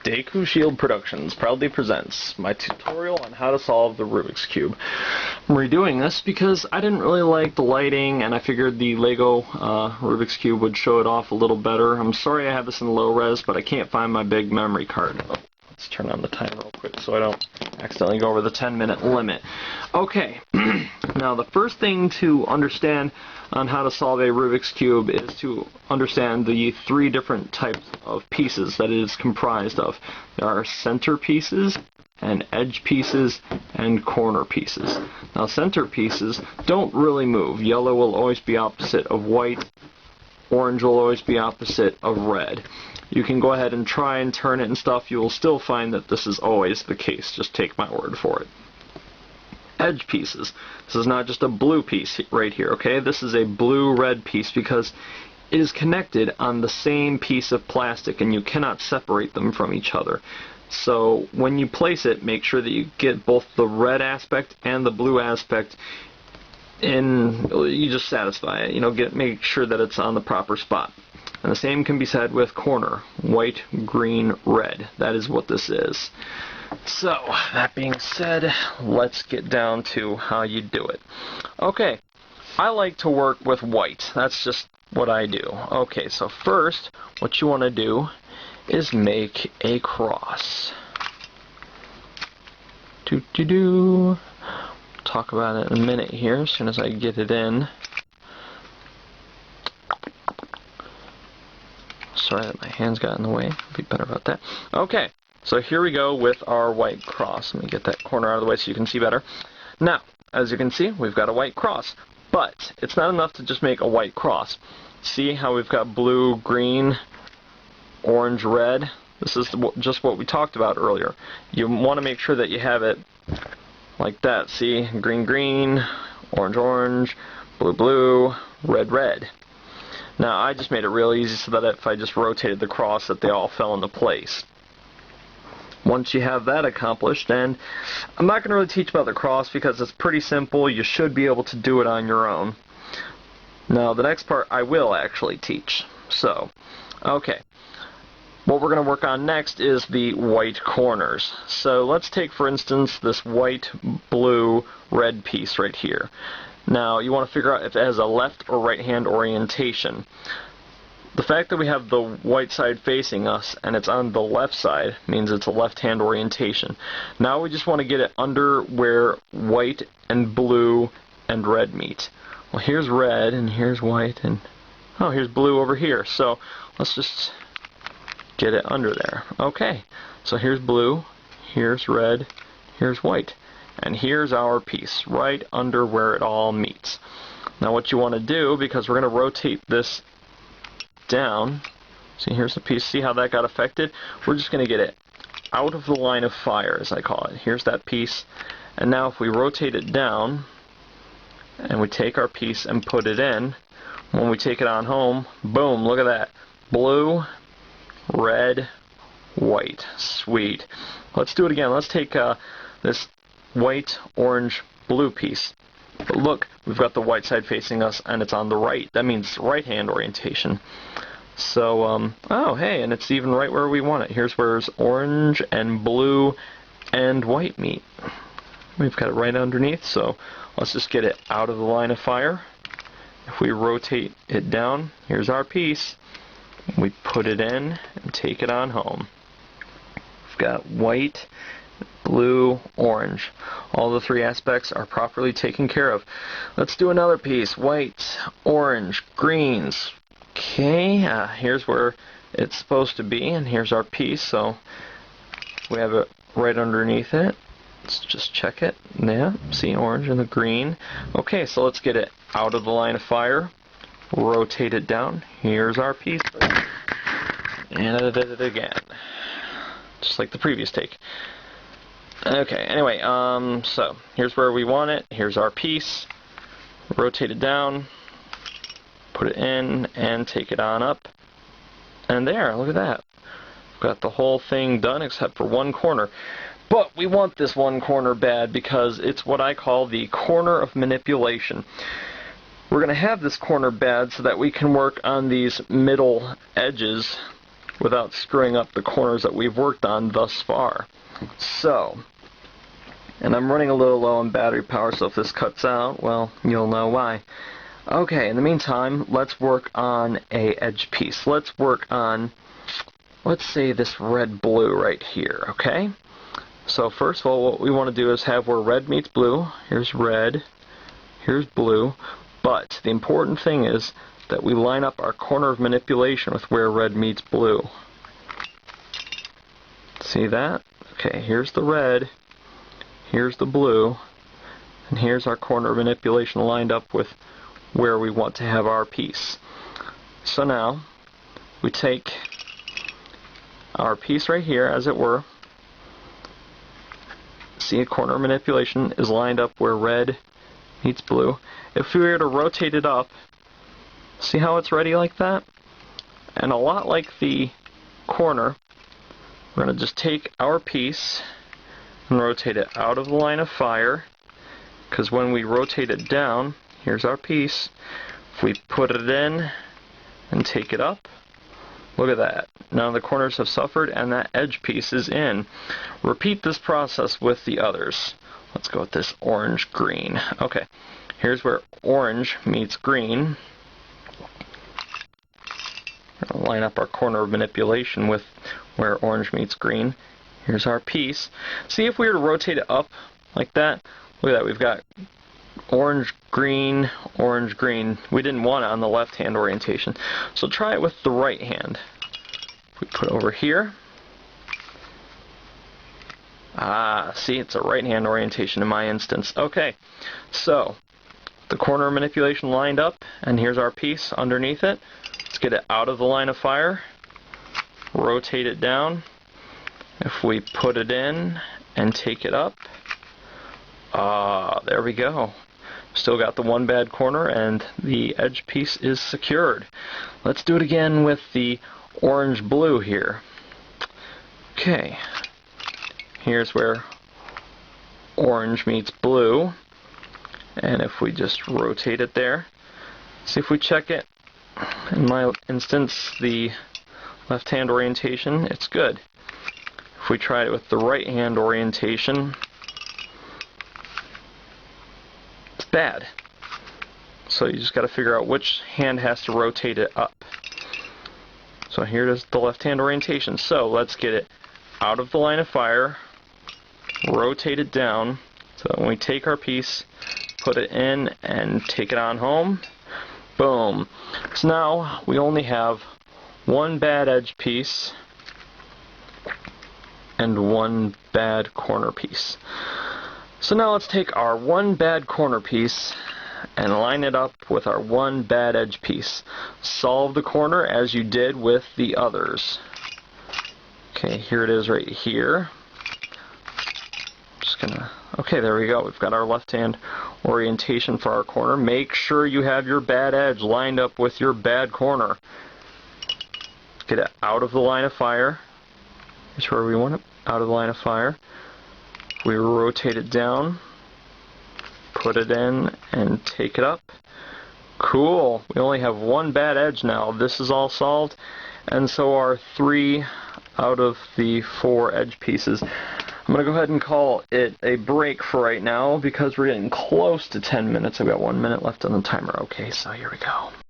Deku Shield Productions proudly presents my tutorial on how to solve the Rubik's Cube. I'm redoing this because I didn't really like the lighting and I figured the Lego Rubik's Cube would show it off a little better. I'm sorry I have this in low res, but I can't find my big memory card. Oh, let's turn on the timer real quick so I don't accidentally go over the 10-minute limit. Okay, now the first thing to understand on how to solve a Rubik's Cube is to understand the three different types of pieces that it is comprised of. There are center pieces, and edge pieces, and corner pieces. Now center pieces don't really move. Yellow will always be opposite of white, orange will always be opposite of red. You can go ahead and try and turn it and stuff, you will still find that this is always the case. Just take my word for it. Edge pieces. This is not just a blue piece right here, okay? This is a blue-red piece because it is connected on the same piece of plastic and you cannot separate them from each other. So when you place it, make sure that you get both the red aspect and the blue aspect in, you just satisfy it, you know, make sure that it's on the proper spot. And the same can be said with corner, white, green, red. That is what this is. So, that being said, let's get down to how you do it. Okay, I like to work with white. That's just what I do. Okay, so first, what you want to do is make a cross. Talk about it in a minute here, as soon as I get it in. Sorry that my hands got in the way. I'll be better about that. Okay. So here we go with our white cross. Let me get that corner out of the way so you can see better. Now, as you can see, we've got a white cross. But it's not enough to just make a white cross. See how we've got blue, green, orange, red? This is just what we talked about earlier. You want to make sure that you have it like that. See? Green, green, orange, orange, blue, blue, red, red. Now, I just made it real easy so that if I just rotated the cross that they all fell into place. Once you have that accomplished, and I'm not going to really teach about the cross because it's pretty simple. You should be able to do it on your own. Now, the next part I will actually teach. So, okay. What we're going to work on next is the white corners. So let's take, for instance, this white, blue, red piece right here. Now, you want to figure out if it has a left or right hand orientation. The fact that we have the white side facing us and it's on the left side means it's a left-hand orientation. Now we just want to get it under where white and blue and red meet. Well, here's red and here's white and oh, here's blue over here. So let's just get it under there. Okay, so here's blue, here's red, here's white, and here's our piece right under where it all meets. Now what you want to do, because we're going to rotate this down, see, here's the piece, see how that got affected? We're just going to get it out of the line of fire, as I call it. Here's that piece, and now if we rotate it down and we take our piece and put it in, when we take it on home, boom, look at that, blue, red, white. Sweet. Let's do it again. Let's take this white, orange, blue piece. But look, we've got the white side facing us and it's on the right. That means right hand orientation. So, oh hey, and it's even right where we want it. Here's where orange and blue and white meet. We've got it right underneath, so let's just get it out of the line of fire. If we rotate it down, here's our piece. We put it in and take it on home. We've got white, blue, orange. All the three aspects are properly taken care of. Let's do another piece. White, orange, greens. Okay, here's where it's supposed to be, and here's our piece. So we have it right underneath it. Let's just check it. Yeah, see orange and the green. Okay, so let's get it out of the line of fire. Rotate it down. Here's our piece. And I did it again. Just like the previous take. Okay, anyway, so here's where we want it. Here's our piece. Rotate it down. Put it in and take it on up. And there, look at that. We've got the whole thing done except for one corner. But we want this one corner bad because it's what I call the corner of manipulation. We're going to have this corner bad so that we can work on these middle edges without screwing up the corners that we've worked on thus far. So, and I'm running a little low on battery power, so if this cuts out, well, you'll know why. Okay, in the meantime, let's work on a edge piece. Let's work on, let's say, this red-blue right here, okay? So first of all, what we want to do is have where red meets blue. Here's red, here's blue, but the important thing is that we line up our corner of manipulation with where red meets blue. See that? Okay, here's the red, here's the blue, and here's our corner of manipulation lined up with where we want to have our piece. So now, we take our piece right here, as it were. See, a corner of manipulation is lined up where red meets blue. If we were to rotate it up, see how it's ready like that? And a lot like the corner, we're going to just take our piece and rotate it out of the line of fire, because when we rotate it down, here's our piece. If we put it in and take it up, look at that. None of the corners have suffered and that edge piece is in. Repeat this process with the others. Let's go with this orange-green. Okay, here's where orange meets green. We'll line up our corner of manipulation with where orange meets green. Here's our piece. See, if we were to rotate it up like that, look at that, we've got orange, green, orange, green. We didn't want it on the left hand orientation. So try it with the right hand. We put it over here. See, it's a right hand orientation in my instance. Okay, so the corner of manipulation lined up, and here's our piece underneath it. Let's get it out of the line of fire. Rotate it down. If we put it in and take it up, there we go. Still got the one bad corner and the edge piece is secured. Let's do it again with the orange-blue here. Okay, here's where orange meets blue, and if we just rotate it there, see if we check it. In my instance, the left-hand orientation, it's good. If we try it with the right-hand orientation, it's bad. So you just got to figure out which hand has to rotate it up. So here is the left-hand orientation. So let's get it out of the line of fire, rotate it down, so that when we take our piece, put it in, and take it on home, boom. So now we only have one bad edge piece and one bad corner piece. So now let's take our one bad corner piece and line it up with our one bad edge piece. Solve the corner as you did with the others. Okay, here it is right here. Just gonna, okay, there we go. We've got our left hand orientation for our corner. Make sure you have your bad edge lined up with your bad corner. Get it out of the line of fire. Here's where we want it, out of the line of fire. We rotate it down, put it in, and take it up. Cool. We only have one bad edge now. This is all solved, and so are 3 out of the 4 edge pieces. I'm going to go ahead and call it a break for right now because we're getting close to 10 minutes. I've got 1 minute left on the timer. Okay, so here we go.